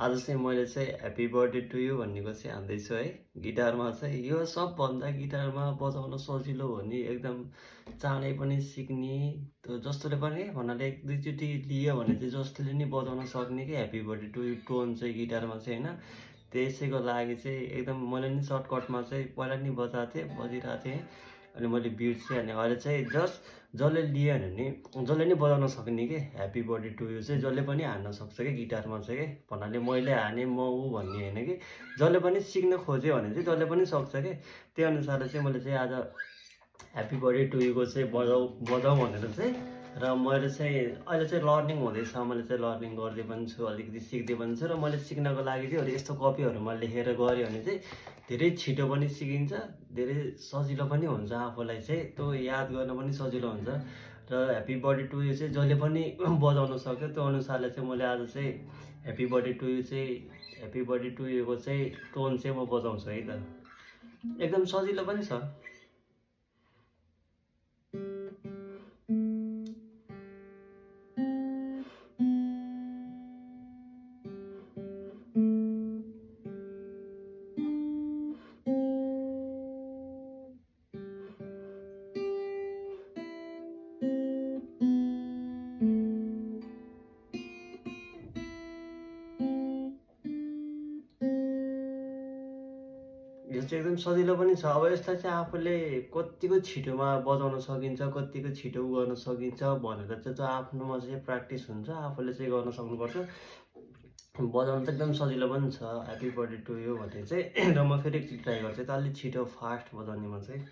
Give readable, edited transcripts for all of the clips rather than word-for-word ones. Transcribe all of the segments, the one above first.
आज चाहिँ मैले चाहिँ ह्याप्पी बर्थडे टु यु भनेको चाहिँ हान्दैछु है। गिटारमा चाहिँ यो सबभन्दा गिटारमा बजाउन सजिलो हो नि, एकदम चाँडै पनि सिक्ने। त्यो जसले पनि भन्नाले 1-2 चोटि लियो भने चाहिँ जसले नि बजाउन सक्ने कि happy birthday to you tone चाहिँ गिटारमा चाहिँ होइन। त्यसैको लागि चाहिँ एकदम मैले नि सर्टकटमा चाहिँ पहिला नि बजिरहेको थिएँ। अनि मैले बिर्सेँ। अनि अहिले चाहिँ जसले लियो भने जसले नि बजाउन सक्ने कि ह्याप्पी बर्थडे टु यु चाहिँ जसले पनि हान्न सक्छ कि गिटारमा चाहिँ के भन्नाले मैले हाने म ऊ भन्ने होइन कि जसले पनि सिक्न खोज्यो भने चाहिँ जसले पनि सक्छ कि त्यही अनुसारले चाहिँ मैले चाहिँ आज ह्याप्पी बर्थडे टु युको चाहिँ बजाउँ भनेर चाहिँ र मैले चाहिँ अहिले चाहिँ लर्निङ हुँदैछ। मैले चाहिँ लर्निङ गर्दै पनि छु, अलिकति सिक्दै पनि छु। र मैले सिक्नको लागि चाहिँ यस्तो कपीहरूमा लेखेर गऱ्यो भने चाहिँ धेरै छिटो पनि सिकिन्छ, धेरै सजिलो पनि हुन्छ आफूलाई चाहिँ त्यो याद गर्न पनि सजिलो हुन्छ। र ह्याप्पी बर्थडे टु यु चाहिँ जसले पनि बजाउन सक्छ। त्यो अनुसारले चाहिँ मैले आज चाहिँ ह्याप्पी बर्थडे टु यु चाहिँ ह्याप्पी बर्थडे टु युको चाहिँ टोन चाहिँ म बजाउँछु है त। एकदम सजिलो पनि छ। यो चाहिँ एकदम सजिलो पनि छ। अब यसलाई चाहिँ आफूले कत्तिको छिटोमा बजाउन सकिन्छ, कत्तिको छिटो गर्न सकिन्छ भनेर चाहिँ त्यो आफ्नोमा चाहिँ प्र्याक्टिस हुन्छ, आफूले चाहिँ गर्न सक्नुपर्छ। बजाउनु त एकदम सजिलो पनि छ ह्याप्पी बर्थडे टु यु भन्ने चाहिँ। र म फेरि एकचोटि ट्राई गर्छु त अलिक छिटो फास्ट बजाउनेमा चाहिँ।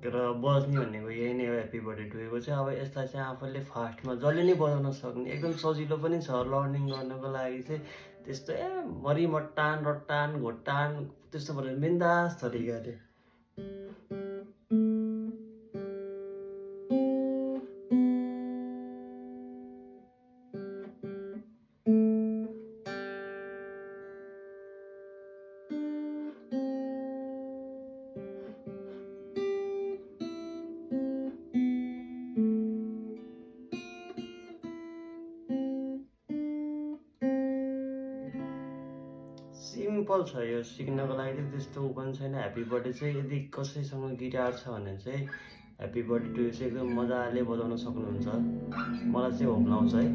र बज्ने भनेको यही नै हो ह्याप्पी बर्थडे टु युको चाहिँ। अब यसलाई चाहिँ आफूले फास्टमा जसले नै बजाउन सक्ने, एकदम सजिलो पनि छ लर्निङ गर्नको लागि चाहिँ। त्यस्तो मरिमट्टान रट्टान घोट्टान त्यस्तो भनेर बिन्दास तरिकाले। सिम्पल छ यो सिक्नको लागि चाहिँ, त्यस्तो ऊ पनि छैन। ह्याप्पी बर्थडे चाहिँ यदि कसैसँग गिटार छ भने चाहिँ ह्याप्पी बर्थडे टु यु चाहिँ एकदम मजाले बजाउन सक्नुहुन्छ। मलाई चाहिँ होप लाउँछ है।